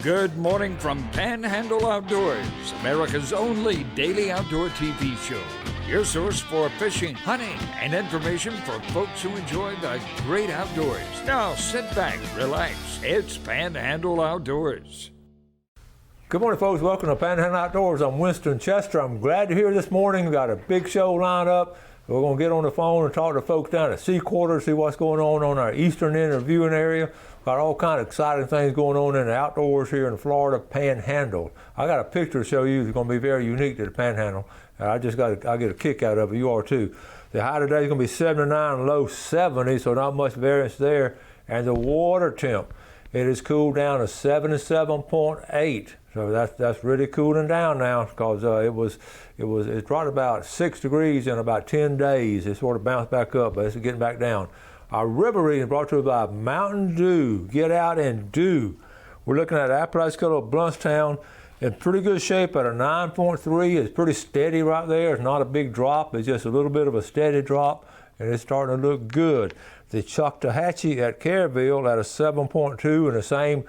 Good morning from Panhandle Outdoors, America's only daily outdoor TV show. Your source for fishing, hunting, and information for folks who enjoy the great outdoors. Now sit back, relax. It's Panhandle Outdoors. Good morning, folks. Welcome to Panhandle Outdoors. I'm Winston Chester. I'm glad you're here this morning. We've got a big show lined up. We're going to get on the phone and talk to folks down at Sea Quarter, see what's going on our eastern end of the viewing area. Got all kind of exciting things going on in the outdoors here in Florida Panhandle. I got a picture to show you that's going to be very unique to the Panhandle. I get a kick out of it. You are too. The high today is going to be 79, low 70, so not much variance there. And the water temp, it is cooled down to 77.8. So that's really cooling down now because it's dropped about 6 degrees in about 10 days. It sort of bounced back up, but it's getting back down. Our river reading is brought to us by Mountain Dew. Get out and do. We're looking at Apalachicola, Bluntstown in pretty good shape at a 9.3. It's pretty steady right there. It's not a big drop. It's just a little bit of a steady drop, and it's starting to look good. The Choctawhatchee at Caryville at a 7.2, and the same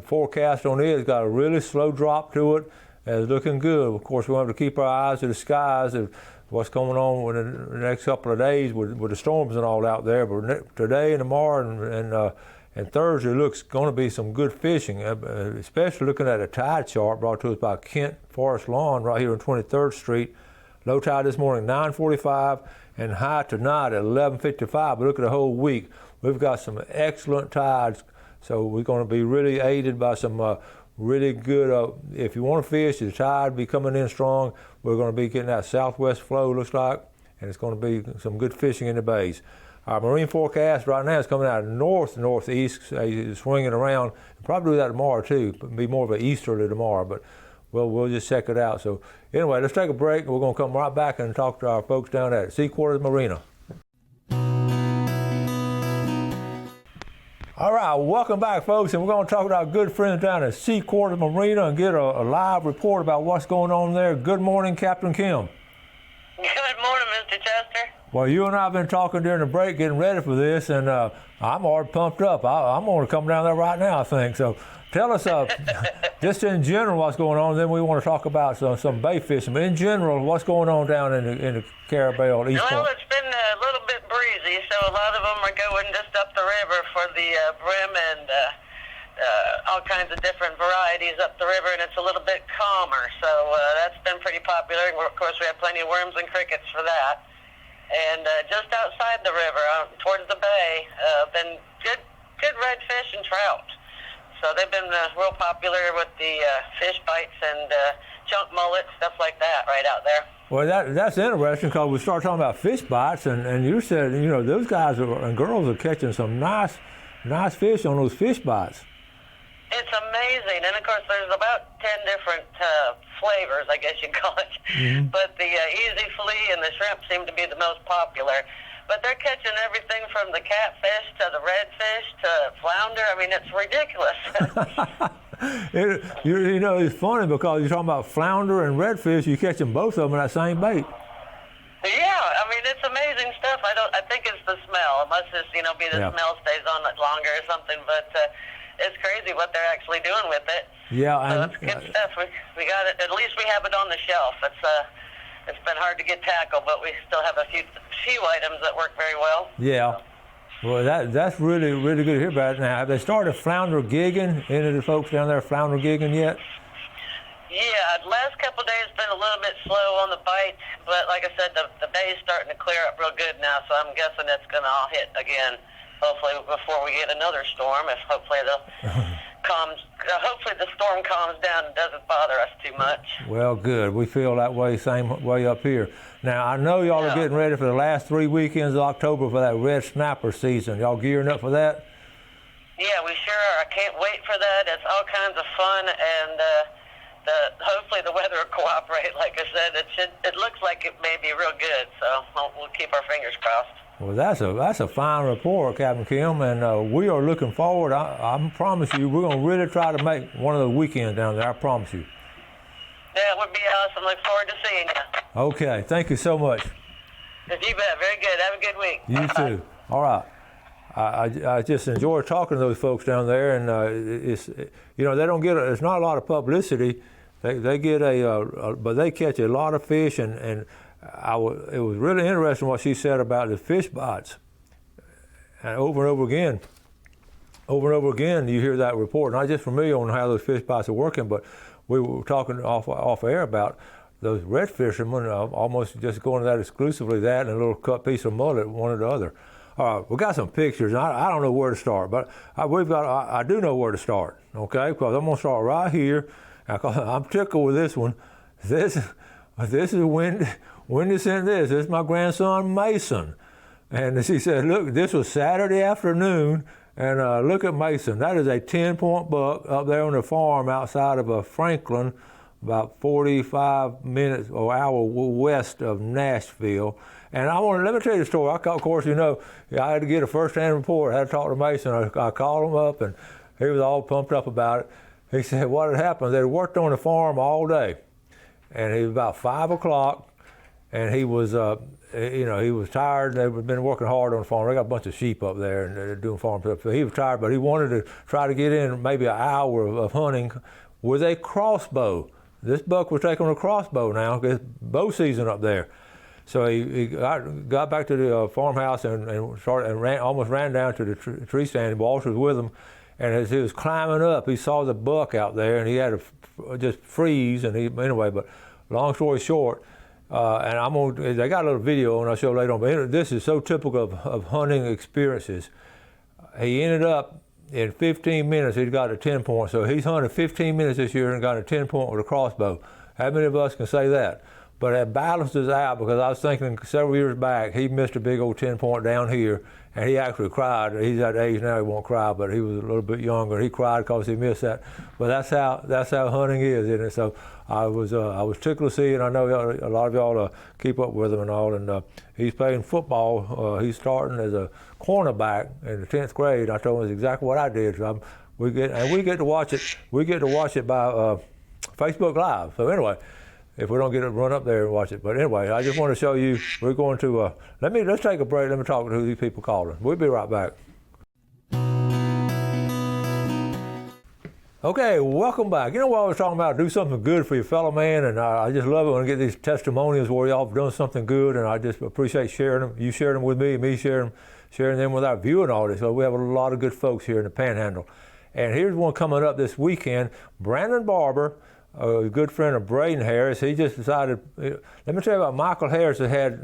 forecast on it. It's got a really slow drop to it, and it's looking good. Of course, we have to keep our eyes to the skies of what's going on in the next couple of days with the storms and all out there. But today and tomorrow and Thursday looks going to be some good fishing, especially looking at a tide chart brought to us by Kent Forest Lawn right here on 23rd Street. Low tide this morning 9:45 and high tonight at 11:55. But look at the whole week. We've got some excellent tides. So we're going to be really aided by some really good, if you want to fish, the tide be coming in strong. We're going to be getting that southwest flow, looks like, and it's going to be some good fishing in the bays. Our marine forecast right now is coming out of northeast, swinging around. Probably do that tomorrow too, be more of an easterly tomorrow, but we'll just check it out. So anyway, let's take a break. We're going to come right back and talk to our folks down at Sea Quarters Marina. All right, welcome back, folks, and we're going to talk to our good friends down at Sea Quarters Marina and get a live report about what's going on there. Good morning, Captain Kim. Good morning, Mr. Chester. Well, you and I have been talking during the break, getting ready for this, and I'm already pumped up. I'm going to come down there right now, I think. So tell us, just in general, what's going on. Then we want to talk about some bay fishing. But in general, what's going on down in the Caryville East Point? Well, it's been a little bit breezy, so a lot of them are going just up the river for the brim and all kinds of different varieties up the river, and it's a little bit calmer. So that's been pretty popular. And of course, we have plenty of worms and crickets for that. And just outside the river, towards the bay, been good redfish and trout. So they've been real popular with the fish bites and chunk mullet, stuff like that right out there. Well, that's interesting because we started talking about fish bites, and you said, those guys and girls are catching some nice fish on those fish bites. It's amazing. And, of course, there's about 10 different flavors, I guess you'd call it. Mm-hmm. But the easy flea and the shrimp seem to be the most popular. But they're catching everything from the catfish to the redfish to flounder. I mean, it's ridiculous. It's funny because you're talking about flounder and redfish. You catch them both of them in that same bait. Yeah, I mean, it's amazing stuff. I think it's the smell. It must just, be the smell stays on it longer or something. But it's crazy what they're actually doing with it. Yeah, so it's good stuff. We got it. At least we have it on the shelf. It's been hard to get tackled, but we still have a few items that work very well. Yeah. Well, that's really, really good to hear about it. Now, have they started flounder gigging? Any of the folks down there flounder gigging yet? Yeah, the last couple of days been a little bit slow on the bite, but like I said, the bay's starting to clear up real good now, so I'm guessing it's going to all hit again, hopefully before we get another storm. Hopefully the storm calms down and doesn't bother us too much. Well, good. We feel that way, same way up here. Now, I know y'all are getting ready for the last 3 weekends of October for that red snapper season. Y'all gearing up for that? Yeah, we sure are. I can't wait for that. It's all kinds of fun, and hopefully the weather will cooperate. Like I said, it looks like it may be real good, so we'll keep our fingers crossed. Well, that's a fine report, Captain Kim, and we are looking forward. I promise you, we're going to really try to make one of the weekends down there. I promise you. Yeah, it would be awesome. Look forward to seeing you. Okay, thank you so much. You bet. Very good. Have a good week. You too. All right. I just enjoy talking to those folks down there, and it's, you know, they don't get it's not a lot of publicity. They get but they catch a lot of fish, and it was really interesting what she said about the fish bites. And over and over again, you hear that report. Not just from me on how those fish bites are working, but we were talking off air about those red fishermen almost just going to that exclusively, that and a little cut piece of mullet, one or the other. We got some pictures. I don't know where to start, but I do know where to start, okay? Because I'm going to start right here. I'm tickled with this one. This is Wendy sent this. This is my grandson Mason. And she said, look, this was Saturday afternoon, and look at Mason. That is a 10-point buck up there on the farm outside of Franklin, about 45 minutes or hour west of Nashville. And let me tell you the story. Of course, you know, I had to get a first-hand report. I had to talk to Mason. I called him up, and he was all pumped up about it. He said what had happened, they worked on the farm all day. And it was about 5 o'clock, and he was, you know, he was tired. They've been working hard on the farm. They got a bunch of sheep up there, and they're doing farm stuff. So he was tired, but he wanted to try to get in maybe an hour of hunting with a crossbow. This buck was taking a crossbow now, because it's bow season up there. So he got back to the farmhouse and almost ran down to the tree stand. Walsh was with him, and as he was climbing up, he saw the buck out there, and he had to just freeze. And anyway, but long story short, and they got a little video, and I'll show later on. But this is so typical of hunting experiences. He ended up in 15 minutes. He'd got a 10-point. So he's hunted 15 minutes this year and got a 10-point with a crossbow. How many of us can say that? But it balances out, because I was thinking several years back, he missed a big old 10-point down here, and he actually cried. He's at age now, he won't cry, but he was a little bit younger. He cried because he missed that. But that's how hunting is, isn't it? So I was tickled to see it. I know a lot of y'all keep up with him and all, and he's playing football. He's starting as a cornerback in the 10th grade. I told him it's exactly what I did. So we get to watch it. We get to watch it by Facebook Live. So anyway, if we don't get it, run up there and watch it. But anyway, I just want to show you. We're going to let's take a break. Let me talk to these people calling. We'll be right back. Okay, welcome back. You know what I was talking about? Do something good for your fellow man, and I just love it when I get these testimonials where y'all have done something good, and I just appreciate sharing them. You sharing them with me sharing them with our viewing audience. So we have a lot of good folks here in the Panhandle. And here's one coming up this weekend. Brandon Barber, a good friend of Braden Harris, he just decided. Let me tell you about Michael Harris. That had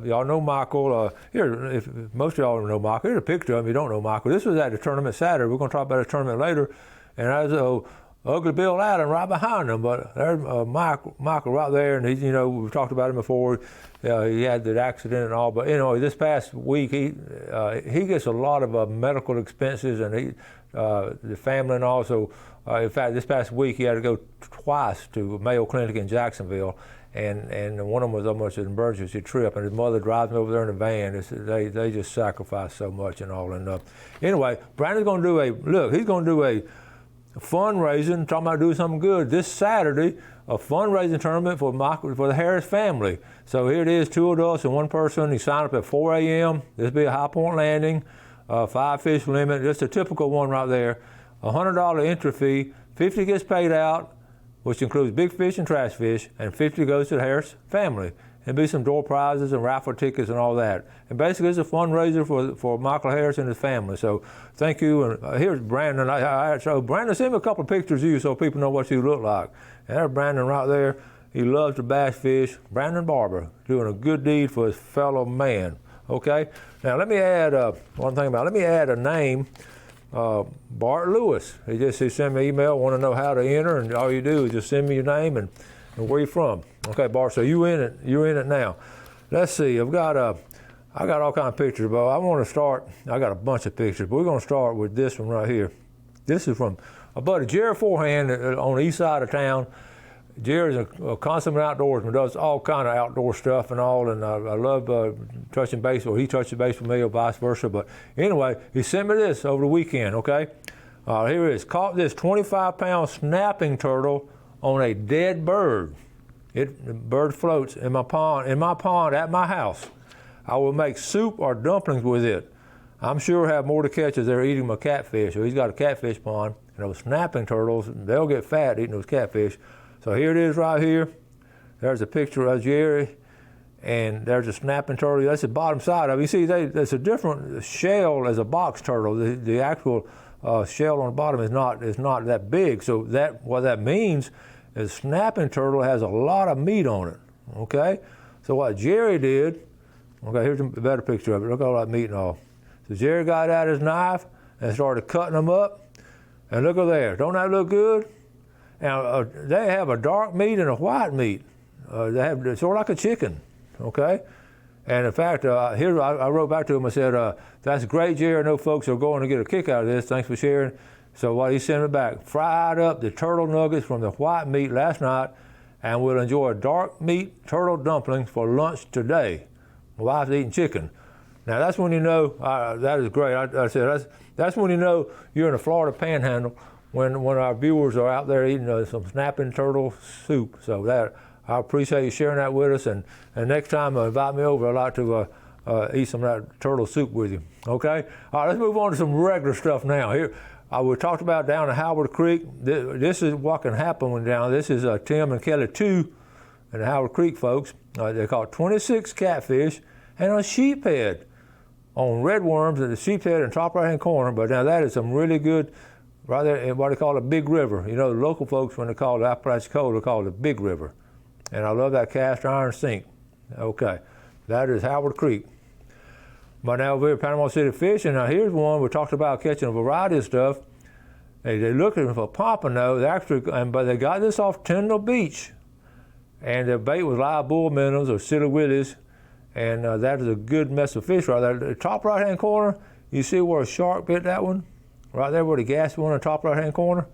y'all know Michael. Here, if most of y'all don't know Michael, here's a picture of him. You don't know Michael. This was at the tournament Saturday. We're going to talk about the tournament later. And there's ugly Bill Allen right behind him. But there's Michael right there, and you know, we've talked about him before. He had the accident and all. But anyway, this past week he gets a lot of medical expenses, and the family and all. So in fact, this past week he had to go twice to Mayo Clinic in Jacksonville, and one of them was almost an emergency trip, and his mother drives me over there in the van. They just sacrifice so much and all. And anyway, Brandon's going to do he's going to do a fundraising, talking about doing something good this Saturday, a fundraising tournament for the Harris family. So here it is, 2 adults and 1 person. He signed up at 4 a.m. This will be a high point landing, 5 fish limit. Just a typical one right there. $100 entry fee, $50 gets paid out, which includes big fish and trash fish, and $50 goes to the Harris family. There'll be some door prizes and raffle tickets and all that. And basically it's a fundraiser for Michael Harris and his family. So thank you. And here's Brandon. So Brandon, send me a couple of pictures of you so people know what you look like. And there's Brandon right there. He loves to bass fish. Brandon Barber, doing a good deed for his fellow man. Okay? Now let me add one thing let me add a name. Bart Lewis. He sent me an email, want to know how to enter, and all you do is just send me your name and where you're from. Okay, Bart, so you're in it now. Let's see, I got all kinds of pictures, but I want to start, I got a bunch of pictures, but we're going to start with this one right here. This is from a buddy, Jerry Forehand, on the east side of town. Jerry's a consummate outdoorsman, does all kind of outdoor stuff and all, and I love touching base, or he touches base with me, or vice versa. But anyway, he sent me this over the weekend, okay? Here it is. Caught this 25-pound snapping turtle on a dead bird. The bird floats in my pond at my house. I will make soup or dumplings with it. I'm sure have more to catch as they're eating my catfish. So he's got a catfish pond, and those snapping turtles, they'll get fat eating those catfish. So here it is right here. There's a picture of Jerry, and there's a snapping turtle. That's the bottom side of it. You see, there's a different shell as a box turtle. The actual shell on the bottom is not that big. So what that means is snapping turtle has a lot of meat on it. Okay, so what Jerry did. Okay, here's a better picture of it. Look at all that meat and all. So Jerry got out his knife and started cutting them up. And look at there. Don't that look good? Now, they have a dark meat and a white meat. They have sort of like a chicken, okay? And in fact, here I wrote back to him. I said, that's great, Jerry. I know folks are going to get a kick out of this. Thanks for sharing. So what he sent me back, fried up the turtle nuggets from the white meat last night, and we'll enjoy dark meat turtle dumplings for lunch today. My wife's eating chicken. Now that's when you know, that is great. I said, that's when you know you're in the Florida Panhandle, when our viewers are out there eating some snapping turtle soup. So I appreciate you sharing that with us, and next time invite me over. I'd like to eat some of that turtle soup with you, okay? All right, let's move on to some regular stuff now. Here, we talked about down at Howard Creek. This is what can happen when down. This is Tim and Kelly 2 and the Howard Creek folks. They caught 26 catfish and a sheephead on redworms at the sheephead in the top right-hand corner. But now that is some really good, right there in what they call a big river. You know, the local folks, when they call it Apalachicola, they call it a big river. And I love that cast iron sink. Okay, that is Howard Creek. But now we're at Panama City fishing. Now here's one we talked about catching a variety of stuff. They're looking for pompano. But they got this off Tyndall Beach, and their bait was live bull minnows or silly willies. And that is a good mess of fish right there. The top right-hand corner, you see where a shark bit that one? Right there where the gassy one in the top right-hand corner?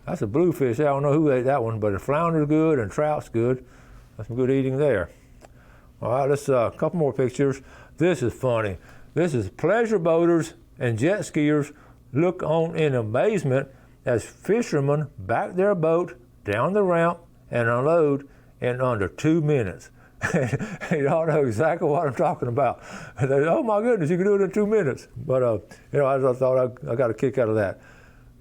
That's a bluefish. I don't know who ate that one, but the flounder's good and trout's good. That's some good eating there. All right, let's a couple more pictures. This is funny. This is pleasure boaters and jet skiers look on in amazement as fishermen back their boat down the ramp and unload in under 2 minutes. You all know exactly what I'm talking about. Oh my goodness, you can do it in 2 minutes. But I thought I got a kick out of that.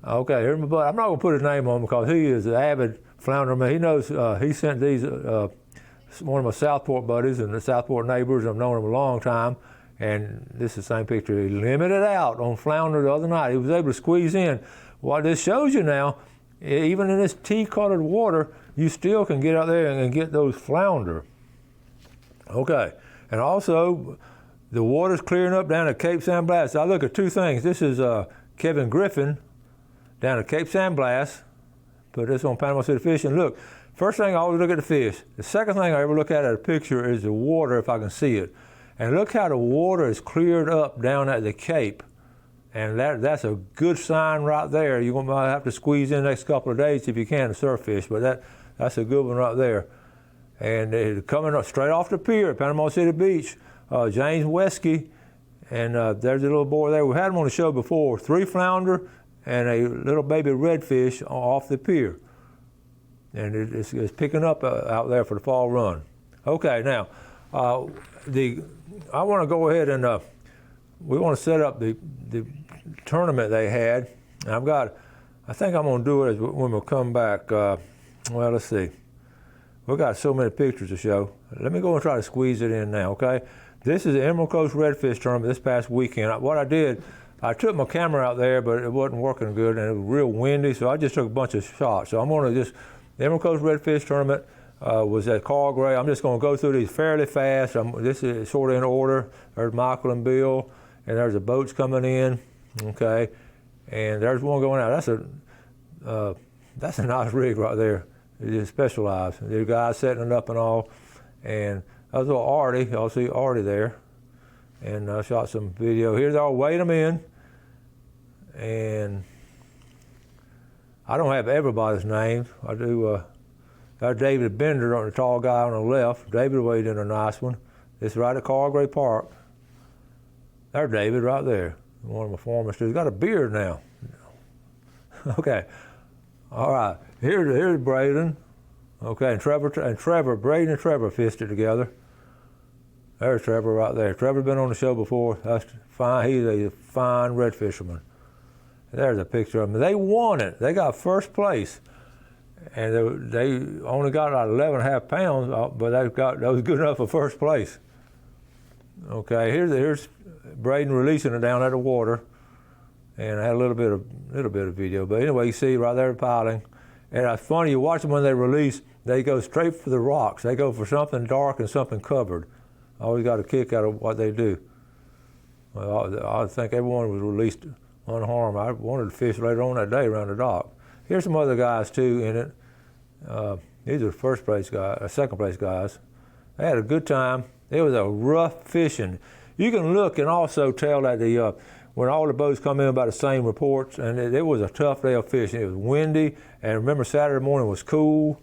Okay, here's my buddy. I'm not gonna put his name on him because he is an avid flounderman. He knows. He sent these. One of my Southport buddies and the Southport neighbors. I've known him a long time, and this is the same picture. He limited out on flounder the other night. He was able to squeeze in. What this shows you now, even in this tea-colored water, you still can get out there and get those flounder. Okay, and also the water's clearing up down at Cape San Blas. I look at two things. This is Kevin Griffin down at Cape San Blas. Put this on Panama City Fishing. Look, first thing I always look at the fish. The second thing I ever look at a picture is the water if I can see it. And look how the water is cleared up down at the Cape. And that's a good sign right there. You're going to have to squeeze in the next couple of days if you can to surf fish, but that's a good one right there. And they're coming up straight off the pier at Panama City Beach, James Wesky, and there's a little boy there. We had him on the show before, 3 flounder and a little baby redfish off the pier. And it's picking up out there for the fall run. Okay, now, I want to go ahead and we want to set up the tournament they had. And I think I'm going to do it when we come back. Well, let's see. We've got so many pictures to show. Let me go and try to squeeze it in now, okay? This is the Emerald Coast Redfish Tournament this past weekend. What I did, I took my camera out there, but it wasn't working good, and it was real windy, so I just took a bunch of shots. So I'm going to the Emerald Coast Redfish Tournament was at Carl Gray. I'm just going to go through these fairly fast. This is sort of in order. There's Michael and Bill, and there's the boats coming in, okay? And there's one going out. That's a nice rig right there. It's specialized. The guys setting it up and all. And that was a little Artie. Y'all see Artie there. And I shot some video. Here's all weighing them in. And I don't have everybody's names. I do. There's David Bender, the tall guy on the left. David weighed in a nice one. It's right at Carl Gray Park. There's David right there. One of my former students. He's got a beard now. Okay. All right. Here's Braden. Okay, and Trevor, Braden and Trevor fished it together. There's Trevor right there. Trevor's been on the show before. That's fine. He's a fine red fisherman. There's a picture of him. They won it. They got first place. And they only got like 11.5 pounds, but that was good enough for first place. Okay, here's Braden releasing it down at the water, and I had a little bit of video. But anyway, you see right there piling, and it's funny. You watch them when they release; they go straight for the rocks. They go for something dark and something covered. I always got a kick out of what they do. Well, I think everyone was released unharmed. I wanted to fish later on that day around the dock. Here's some other guys too in it. These are first place guys, second place guys. They had a good time. It was a rough fishing. You can look and also tell that when all the boats come in by the same reports, and it was a tough day of fishing. It was windy, and remember Saturday morning was cool,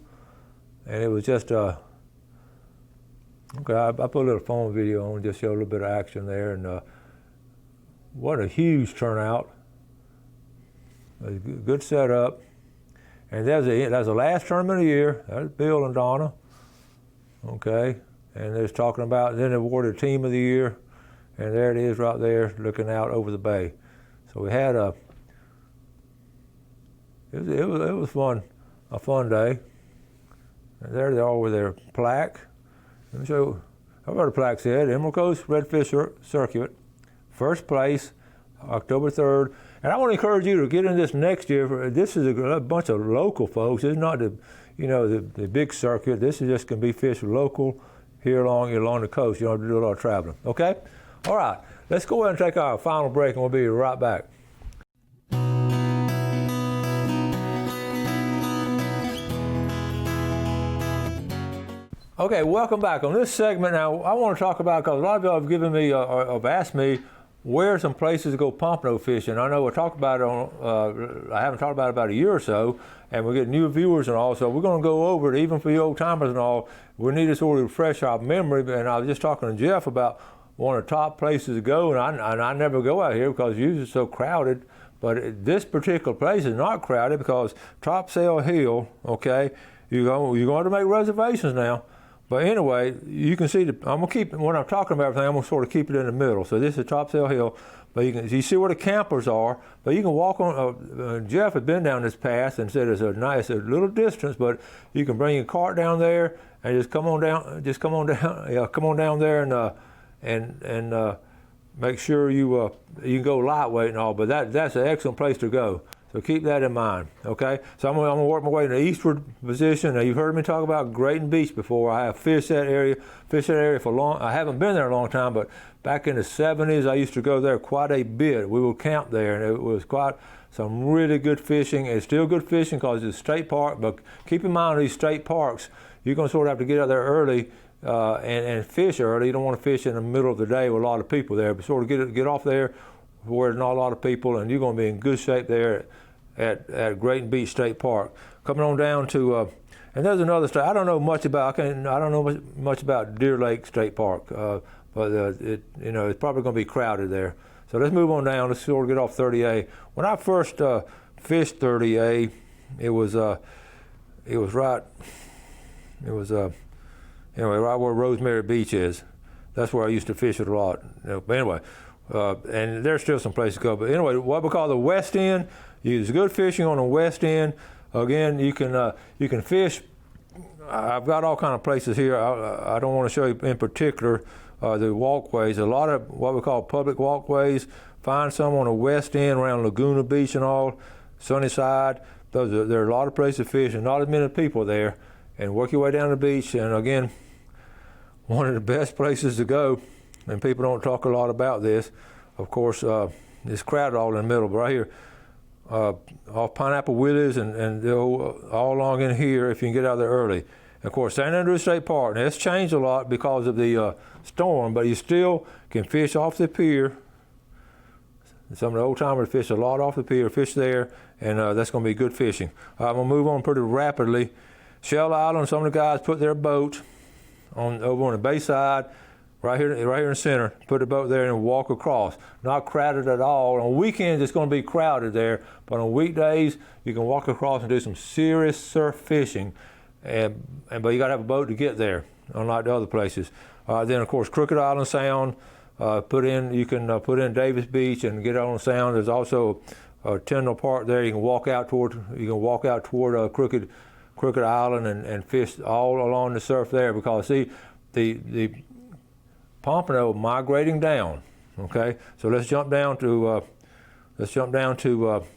and it was just okay. I put a little phone video on, just show a little bit of action there, and what a huge turnout. It was a good setup. And that's the last tournament of the year. That's Bill and Donna. Okay. And they're talking about, then they awarded Team of the Year. And there it is right there, looking out over the bay. So we had it was fun, a fun day. And there they are with their plaque. Let me show you what the plaque said. Emerald Coast Redfish Circuit, first place, October 3rd. And I want to encourage you to get in this next year. This is a bunch of local folks. It's not the big circuit. This is just going to be fished local here along the coast. You don't have to do a lot of traveling. Okay? All right. Let's go ahead and take our final break, and we'll be right back. Okay, welcome back. On this segment now, I want to talk about, because a lot of y'all have given me, have asked me, where are some places to go pompano fishing? I know we talked about it on, I haven't talked about it about a year or so, and we get new viewers and all, so we're going to go over it, even for you old timers and all. We need to sort of refresh our memory, and I was just talking to Jeff about one of the top places to go, and I never go out here because usually it's so crowded, but this particular place is not crowded because Topsail Hill, okay, you're going to make reservations now. But anyway, you can see I'm gonna keep, when I'm talking about everything, I'm gonna sort of keep it in the middle. So this is Topsail Hill, but you see where the campers are. But you can walk on. Jeff had been down this path and said it's a little distance, but you can bring your cart down there and just come on down. Yeah, come on down there and make sure you can go lightweight and all. But that's an excellent place to go. So keep that in mind, okay? So I'm gonna work my way in the eastward position. Now you've heard me talk about Grayton Beach before. I have fished that area for long. I haven't been there a long time, but back in the 70s, I used to go there quite a bit. We would camp there, and it was quite some really good fishing. It's still good fishing because it's a state park, but keep in mind these state parks, you're gonna sort of have to get out there early and fish early. You don't wanna fish in the middle of the day with a lot of people there, but sort of get off there where there's not a lot of people, and you're gonna be in good shape there at Grayton Beach State Park. Coming on down to, and there's another state. I don't know much about Deer Lake State Park, but it's probably going to be crowded there. So let's move on down. Let's sort of get off 30A. When I first fished 30A, it was right where Rosemary Beach is. That's where I used to fish it a lot. But anyway, and there's still some places to go. But anyway, what we call the West End. There's good fishing on the west end. Again, you can fish. I've got all kind of places here. I don't want to show you in particular the walkways. A lot of what we call public walkways. Find some on the west end around Laguna Beach and all, Sunnyside. There are a lot of places to fish and not as many people there. And work your way down the beach. And again, one of the best places to go, and people don't talk a lot about this. Of course, it's crowded all in the middle, but right here, off Pineapple Willies and all along in here if you can get out there early. And of course, San Andreas State Park, now it's changed a lot because of the storm, but you still can fish off the pier. Some of the old timers fish a lot off the pier, fish there, and that's going to be good fishing. I'm going to move on pretty rapidly. Shell Island, some of the guys put their boat over on the bay side, right here in the center, put the boat there and walk across. Not crowded at all. On weekends, it's going to be crowded there, but on weekdays, you can walk across and do some serious surf fishing. But you got to have a boat to get there. unlike the other places. Then of course Crooked Island Sound. You can put in Davis Beach and get on Sound. There's also Tyndall Park there. You can walk out toward Crooked Island and fish all along the surf there, because see the Pompano migrating down. Okay, so let's jump down to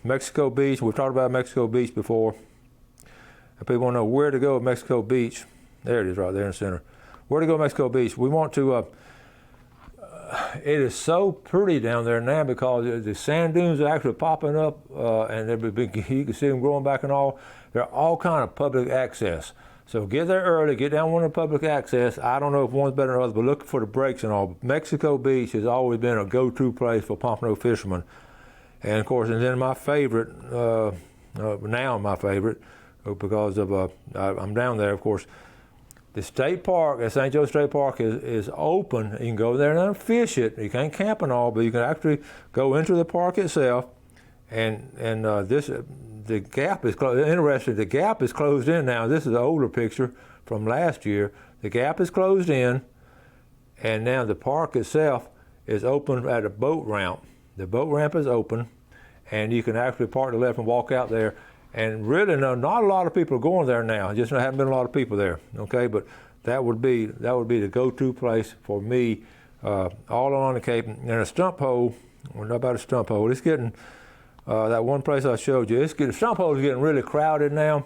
Mexico Beach. We've talked about Mexico Beach before. If people want to know where to go at Mexico Beach, there it is right there in the center. Where to go at Mexico Beach? We want to. It is so pretty down there now because the sand dunes are actually popping up, and you can see them growing back and all. They're all kind of public access. So get there early, get down one of the public access. I don't know if one's better than others, but look for the breaks and all. Mexico Beach has always been a go-to place for pompano fishermen. And of course, and then my favorite, because of I'm down there, of course. The state park at St. Joe State Park is open. You can go there and fish it. You can't camp and all, but you can actually go into the park itself. The gap is closed. Interesting, the gap is closed in now. This is an older picture from last year. The gap is closed in, and now the park itself is open at a boat ramp. The boat ramp is open, and you can actually park to the left and walk out there. And really, no, not a lot of people are going there now. Just there haven't been a lot of people there. Okay, but that would be the go-to place for me, all along the Cape. And a stump hole. Well, not about a stump hole. It's getting that one place I showed you. Stump hole is getting really crowded now,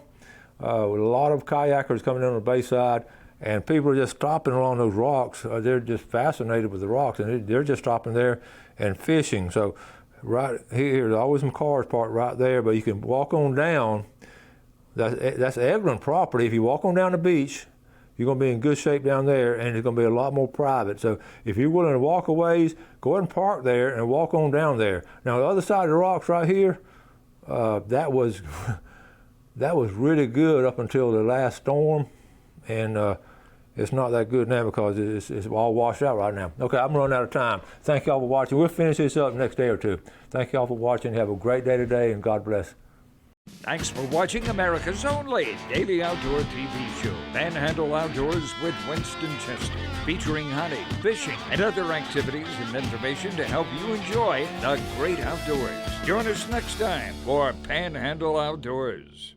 with a lot of kayakers coming in on the bayside, and people are just stopping along those rocks. They're just fascinated with the rocks, and they're just stopping there and fishing. So. Right here, there's always some cars parked right there, but you can walk on down. That's Eglin property. If you walk on down the beach, you're going to be in good shape down there, and it's going to be a lot more private. So if you're willing to walk a ways, go ahead and park there and walk on down there. Now the other side of the rocks right here, that was really good up until the last storm, and it's not that good now because it's all washed out right now. Okay, I'm running out of time. Thank y'all for watching. We'll finish this up next day or two. Thank y'all for watching. Have a great day today, and God bless. Thanks for watching America's only daily outdoor TV show, Panhandle Outdoors with Winston Chester, featuring hunting, fishing, and other activities and information to help you enjoy the great outdoors. Join us next time for Panhandle Outdoors.